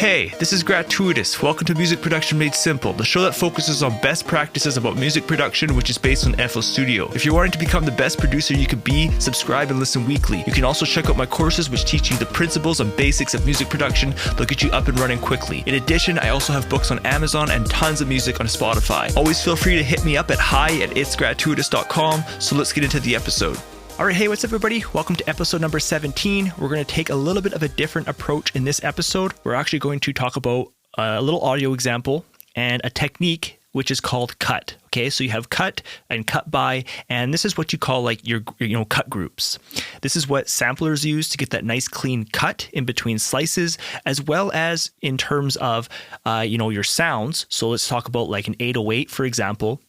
Hey, this is Gratuitous. Welcome to Music Production Made Simple, the show that focuses on best practices about music production, which is based on FL Studio. If you're wanting to become the best producer you could be, subscribe and listen weekly. You can also check out my courses, which teach you the principles and basics of music production. They'll get you up and running quickly. In addition, I also have books on Amazon and tons of music on Spotify. Always feel free to hit me up at hi@itsgratuitous.com. So let's get into the episode. All right, hey, what's up, everybody? Welcome to episode number 17. We're going to take a little bit of a different approach in this episode. We're actually going to talk about a little audio example and a technique which is called cut. Okay, so you have cut and cut by, and this is what you call like your cut groups. This is what samplers use to get that nice clean cut in between slices, as well as in terms of your sounds. So let's talk about like an 808, for example.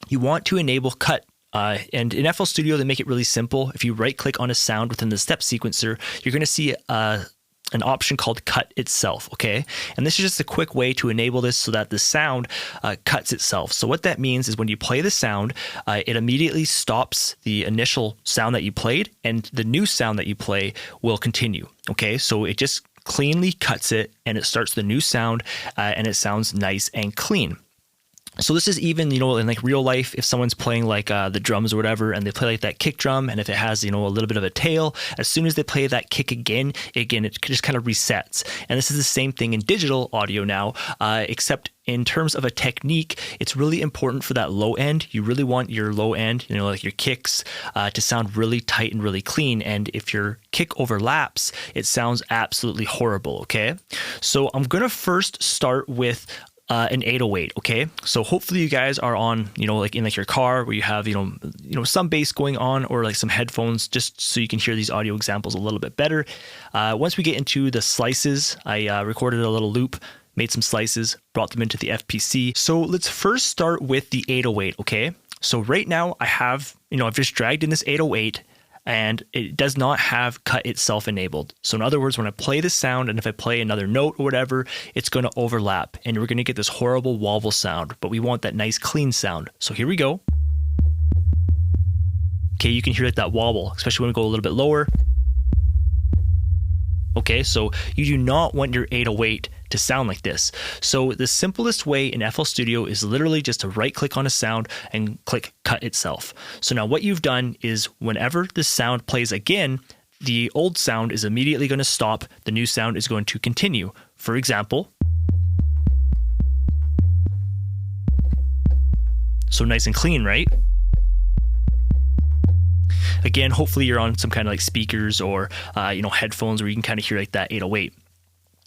You want to enable cut. And in FL Studio, they make it really simple. If you right-click on a sound within the step sequencer, you're going to see an option called cut itself, okay? And this is just a quick way to enable this so that the sound cuts itself. So what that means is when you play the sound, it immediately stops the initial sound that you played, and the new sound that you play will continue, okay? So it just cleanly cuts it, and it starts the new sound, and it sounds nice and clean. So this is even, in like real life, if someone's playing like the drums or whatever, and they play like that kick drum, and if it has, a little bit of a tail, as soon as they play that kick again, it just kind of resets. And this is the same thing in digital audio now, except in terms of a technique, it's really important for that low end. You really want your low end, like your kicks, to sound really tight and really clean. And if your kick overlaps, it sounds absolutely horrible, okay? So I'm going to first start with an 808, okay? So hopefully you guys are on, like in like your car where you have, some bass going on, or like some headphones, just so you can hear these audio examples a little bit better. Once we get into the slices, I recorded a little loop, made some slices, brought them into the FPC. So let's first start with the 808, okay? So right now I have, I've just dragged in this 808, and it does not have cut itself enabled. So in other words, when I play the sound, and if I play another note or whatever, it's going to overlap, and we're going to get this horrible wobble sound, but we want that nice clean sound. So here we go. Okay, you can hear like that wobble, especially when we go a little bit lower. Okay, so you do not want your 808 to sound like this. So the simplest way in FL Studio is literally just to right click on a sound and click cut itself. So now what you've done is whenever the sound plays again, the old sound is immediately going to stop. The new sound is going to continue. For example, so nice and clean, right? Again, hopefully you're on some kind of like speakers or, headphones where you can kind of hear like that 808.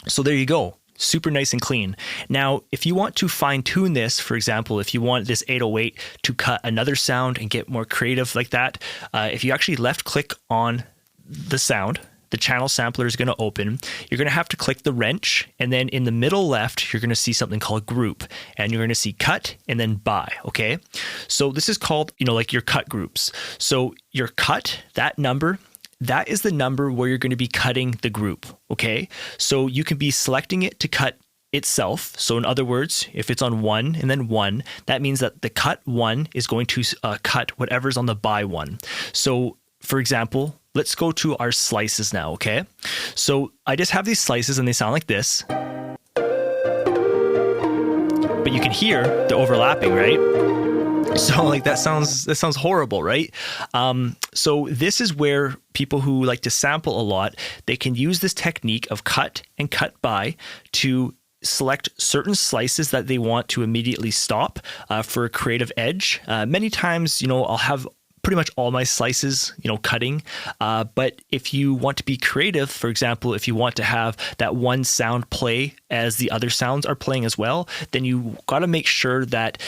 So there you go. Super nice and clean. Now, if you want to fine tune this, for example, if you want this 808 to cut another sound and get more creative like that, if you actually left click on the sound, the channel sampler is going to open. You're going to have to click the wrench, and then in the middle left, you're going to see something called group, and you're going to see cut and then by, okay? So this is called, like your cut groups. So your cut, that number, that is the number where you're going to be cutting the group, okay? So you can be selecting it to cut itself. So in other words, if it's on 1 and then 1, that means that the cut 1 is going to cut whatever's on the by 1. So for example, let's go to our slices now, okay? So I just have these slices and they sound like this. But you can hear the overlapping, right? So like that sounds horrible, right? So this is where people who like to sample a lot, they can use this technique of cut and cut by to select certain slices that they want to immediately stop for a creative edge. Many times, I'll have pretty much all my slices, cutting. But if you want to be creative, for example, if you want to have that one sound play as the other sounds are playing as well, then you got to make sure that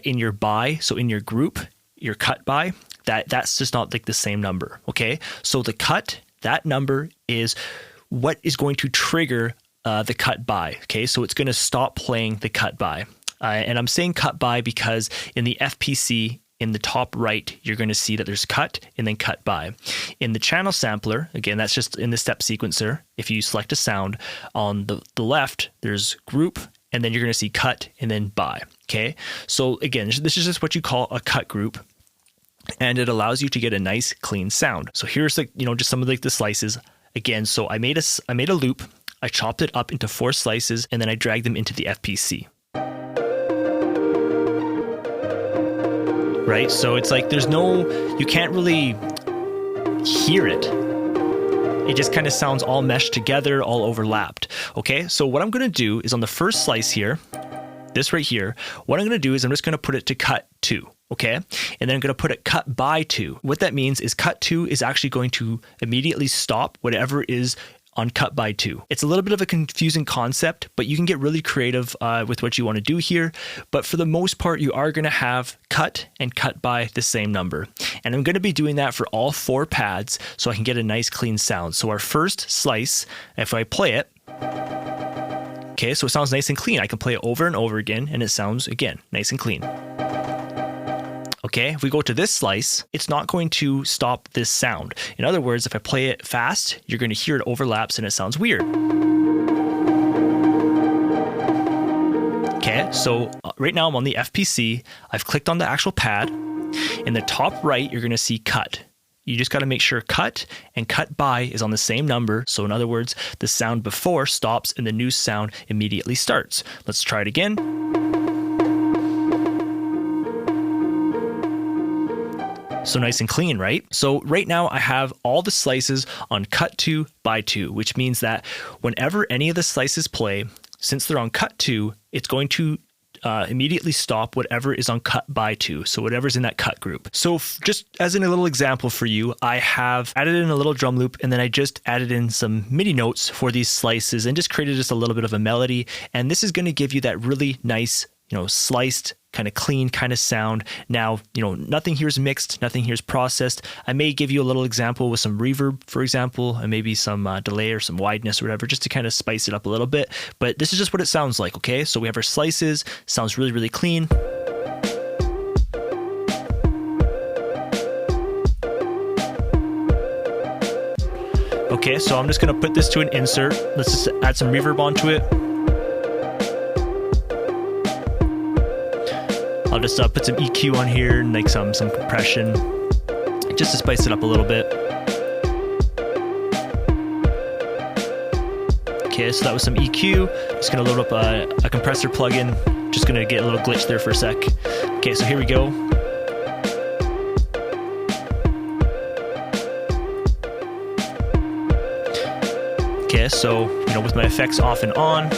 in your by, so in your group, your cut by, that's just not like the same number. Okay. So the cut, that number is what is going to trigger the cut by. Okay. So it's going to stop playing the cut by. And I'm saying cut by because in the FPC, in the top right, you're going to see that there's cut and then cut by. In the channel sampler, again, that's just in the step sequencer. If you select a sound on the left, there's group, and then you're going to see cut and then by. Okay. So again, this is just what you call a cut group, and it allows you to get a nice clean sound. So here's like, just some of like the slices again. So I made a loop. I chopped it up into 4 slices, and then I dragged them into the FPC. Right? So it's like you can't really hear it. It just kind of sounds all meshed together, all overlapped. Okay, so what I'm going to do is on the first slice here, this right here, what I'm going to do is I'm just going to put it to cut 2. Okay, and then I'm going to put it cut by 2. What that means is cut 2 is actually going to immediately stop whatever is on cut by 2. It's a little bit of a confusing concept, but you can get really creative with what you want to do here. But for the most part, you are going to have cut and cut by the same number. And I'm going to be doing that for all 4 pads so I can get a nice clean sound. So our first slice, if I play it, okay, so it sounds nice and clean. I can play it over and over again and it sounds, again, nice and clean. Okay, if we go to this slice, it's not going to stop this sound. In other words, if I play it fast, you're going to hear it overlaps and it sounds weird. Okay, so right now I'm on the FPC. I've clicked on the actual pad. In the top right, you're going to see cut. You just got to make sure cut and cut by is on the same number. So in other words, the sound before stops and the new sound immediately starts. Let's try it again. So nice and clean, right? So right now I have all the slices on cut 2 by 2, which means that whenever any of the slices play, since they're on cut 2, it's going to immediately stop whatever is on cut by 2. So whatever's in that cut group. So just as in a little example for you, I have added in a little drum loop and then I just added in some MIDI notes for these slices and just created just a little bit of a melody. And this is going to give you that really nice, sliced, kind of clean kind of sound. Now, nothing here is mixed, nothing here is processed. I may give you a little example with some reverb, for example, and maybe some delay or some wideness or whatever, just to kind of spice it up a little bit. But this is just what it sounds like, okay? So we have our slices, sounds really, really clean. Okay, so I'm just going to put this to an insert. Let's just add some reverb onto it. I'll just put some EQ on here and like some compression just to spice it up a little bit. Okay, so that was some EQ. Just gonna load up a compressor plugin. Just gonna get a little glitch there for a sec. Okay, so here we go. Okay, so with my effects off and on.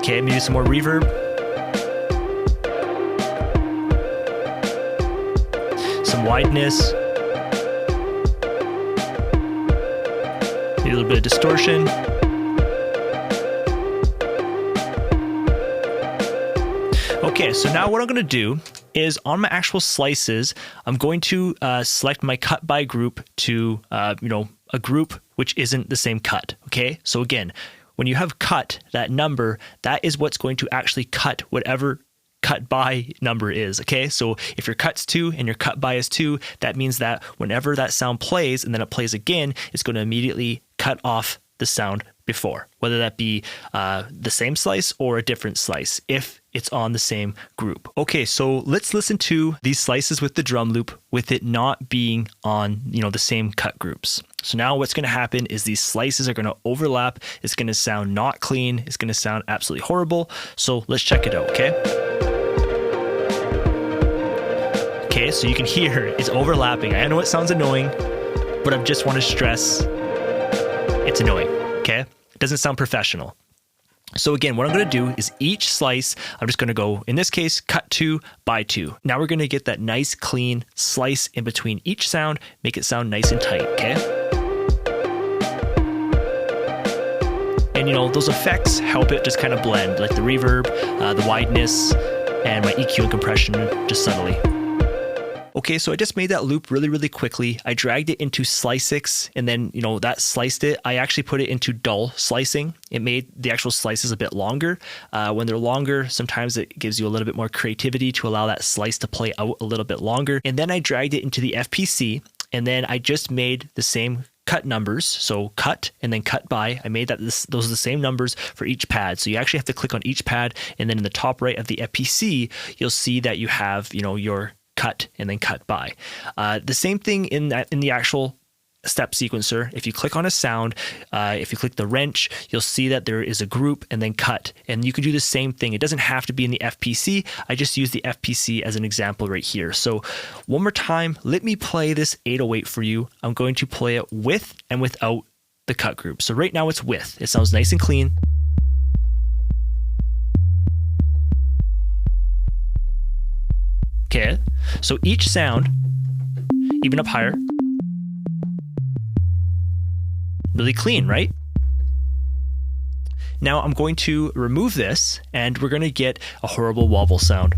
Okay, maybe some more reverb. Some wideness. Maybe a little bit of distortion. Okay, so now what I'm going to do is on my actual slices, I'm going to select my cut by group to, a group which isn't the same cut. Okay, so again, when you have cut, that number, that is what's going to actually cut whatever cut by number is, okay? So if your cut's 2 and your cut by is 2, that means that whenever that sound plays and then it plays again, it's going to immediately cut off the sound before, whether that be the same slice or a different slice, if it's on the same group. Okay, so let's listen to these slices with the drum loop with it not being on, the same cut groups. So now what's going to happen is these slices are going to overlap. It's going to sound not clean. It's going to sound absolutely horrible. So let's check it out, okay? Okay, so you can hear it's overlapping. I know it sounds annoying, but I just want to stress it's annoying, okay? It doesn't sound professional. So again, what I'm going to do is each slice, I'm just going to go, in this case, cut 2 by 2. Now we're going to get that nice clean slice in between each sound, make it sound nice and tight, okay? And those effects help it just kind of blend, like the reverb, the wideness, and my EQ and compression just subtly. Okay, so I just made that loop really, really quickly. I dragged it into Slice6, and then, that sliced it. I actually put it into dull slicing. It made the actual slices a bit longer. When they're longer, sometimes it gives you a little bit more creativity to allow that slice to play out a little bit longer. And then I dragged it into the FPC, and then I just made the same cut numbers. So cut and then cut by. I made those are the same numbers for each pad. So you actually have to click on each pad, and then in the top right of the FPC, you'll see that you have, your cut, and then cut by. The same thing in the actual step sequencer. If you click on a sound, if you click the wrench, you'll see that there is a group and then cut. And you can do the same thing. It doesn't have to be in the FPC. I just use the FPC as an example right here. So one more time, let me play this 808 for you. I'm going to play it with and without the cut group. So right now it's with. It sounds nice and clean. Okay, so each sound, even up higher, really clean, right? Now I'm going to remove this and we're going to get a horrible wobble sound.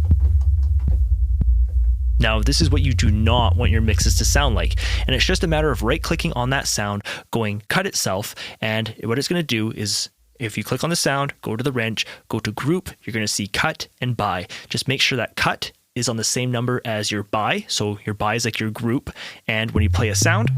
Now, this is what you do not want your mixes to sound like. And it's just a matter of right-clicking on that sound, going cut itself, and what it's going to do is, if you click on the sound, go to the wrench, go to group, you're going to see cut and by. Just make sure that cut is on the same number as your by. So your by is like your group. And when you play a sound,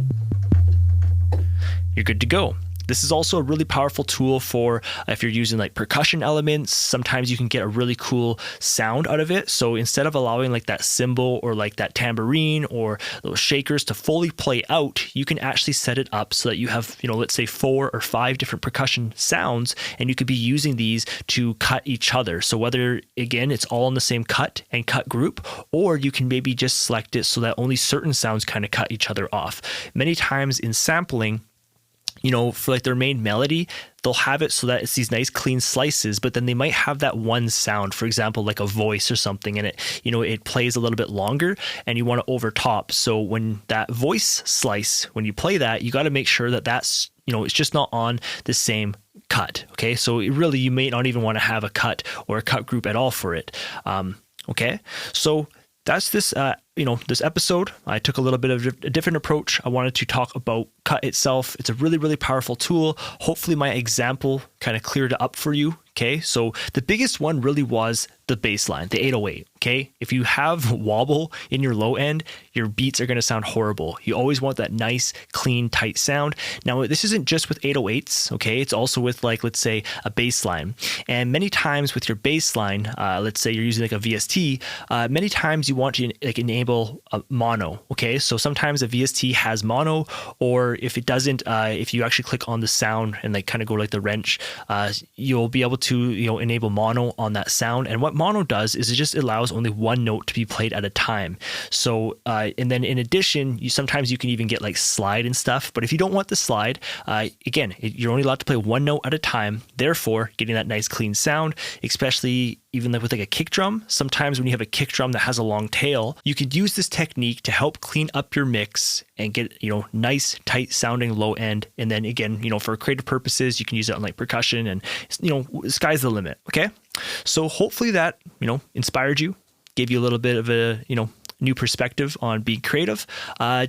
you're good to go. This is also a really powerful tool for if you're using like percussion elements. Sometimes you can get a really cool sound out of it. So instead of allowing like that cymbal or like that tambourine or those shakers to fully play out, you can actually set it up so that you have, let's say 4 or 5 different percussion sounds, and you could be using these to cut each other. So whether, again, it's all in the same cut and cut group, or you can maybe just select it so that only certain sounds kind of cut each other off. Many times in sampling, for like their main melody, they'll have it so that it's these nice clean slices, but then they might have that one sound, for example, like a voice or something, and it plays a little bit longer and you want to overtop. So when that voice slice, when you play that, you got to make sure that that's, it's just not on the same cut. Okay. So really, you may not even want to have a cut or a cut group at all for it. Okay. So that's this, this episode. I took a little bit of a different approach. I wanted to talk about cut itself. It's a really, really powerful tool. Hopefully my example kind of cleared it up for you. Okay, so the biggest one really was the bass line, the 808. Okay, if you have wobble in your low end, your beats are going to sound horrible. You always want that nice, clean, tight sound. Now, this isn't just with 808s. Okay, it's also with let's say a bass line. And many times with your bass line, let's say you're using like a VST, many times you want to enable a mono. Okay, so sometimes a VST has mono, or if it doesn't, if you actually click on the sound and kind of go like the wrench, you'll be able to enable mono on that sound. And what mono does is it just allows only one note to be played at a time. So and then in addition, sometimes you can even get like slide and stuff. But if you don't want the slide, again, you're only allowed to play one note at a time. Therefore, getting that nice clean sound, especially even with like a kick drum. Sometimes when you have a kick drum that has a long tail, you could use this technique to help clean up your mix and get nice tight sounding low end. And then again, for creative purposes, you can use it on like percussion, and sky's the limit. Okay, so hopefully that inspired you, gave you a little bit of a new perspective on being creative.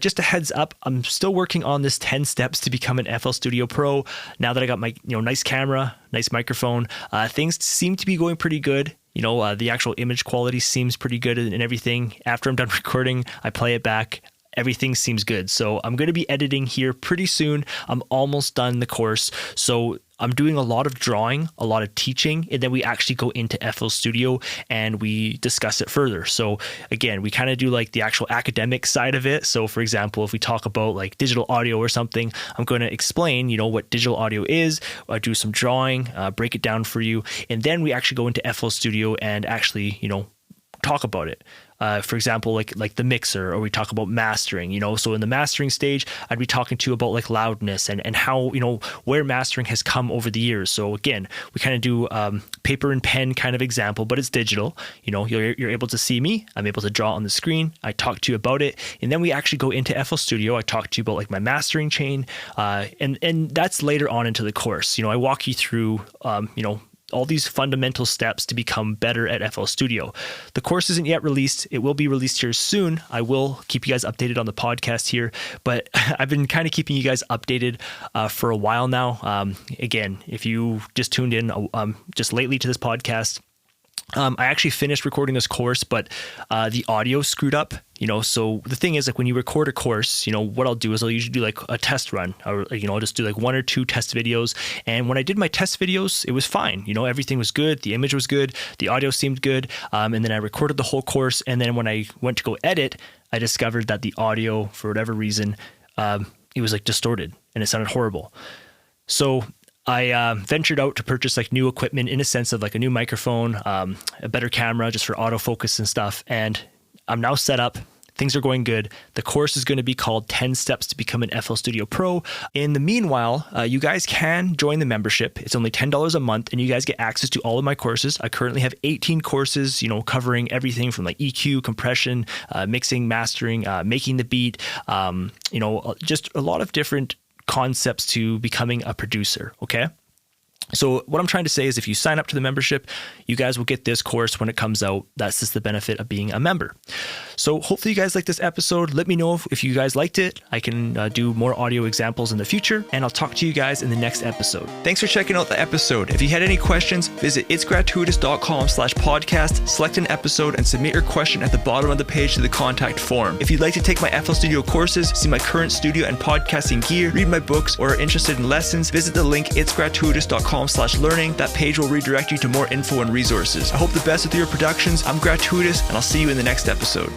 Just a heads up, I'm still working on this 10 steps to become an FL Studio Pro. Now that I got my nice camera, nice microphone, things seem to be going pretty good. The actual image quality seems pretty good and everything. After I'm done recording, I play it back. Everything seems good. So I'm going to be editing here pretty soon. I'm almost done the course. So I'm doing a lot of drawing, a lot of teaching, and then we actually go into FL Studio and we discuss it further. So again, we kind of do like the actual academic side of it. So for example, if we talk about like digital audio or something, I'm going to explain, what digital audio is, do some drawing, break it down for you. And then we actually go into FL Studio and actually, talk about it. For example, like the mixer, or we talk about mastering, so in the mastering stage, I'd be talking to you about like loudness and how, where mastering has come over the years. So again, we kind of do paper and pen kind of example, but it's digital. You're able to see me, I'm able to draw on the screen, I talk to you about it, and then we actually go into FL Studio. I talk to you about like my mastering chain, and that's later on into the course. I walk you through, all these fundamental steps to become better at FL Studio. The course isn't yet released. It will be released here soon. I will keep you guys updated on the podcast here, but I've been kind of keeping you guys updated for a while now. Again, if you just tuned in just lately to this podcast, I actually finished recording this course, but the audio screwed up. So the thing is, like, when you record a course, what I'll do is I'll usually do like a test run, or I'll just do like 1 or 2 test videos. And when I did my test videos, it was fine. Everything was good. The image was good. The audio seemed good. And then I recorded the whole course. And then when I went to go edit, I discovered that the audio, for whatever reason, it was like distorted and it sounded horrible. So I ventured out to purchase like new equipment, in a sense of like a new microphone, a better camera just for autofocus and stuff. And I'm now set up. Things are going good. The course is going to be called 10 Steps to Become an FL Studio Pro. In the meanwhile, you guys can join the membership. It's only $10 a month, and you guys get access to all of my courses. I currently have 18 courses, covering everything from like EQ, compression, mixing, mastering, making the beat, just a lot of different concepts to becoming a producer. Okay. So what I'm trying to say is, if you sign up to the membership, you guys will get this course when it comes out. That's just the benefit of being a member. So hopefully you guys like this episode. Let me know if you guys liked it. I can do more audio examples in the future, and I'll talk to you guys in the next episode. Thanks for checking out the episode. If you had any questions, visit itsgratuitous.com/podcast, select an episode, and submit your question at the bottom of the page to the contact form. If you'd like to take my FL Studio courses, see my current studio and podcasting gear, read my books, or are interested in lessons, visit the link itsgratuitous.com/learning. That page will redirect you to more info and resources. I hope the best with your productions. I'm Gratuitous, and I'll see you in the next episode.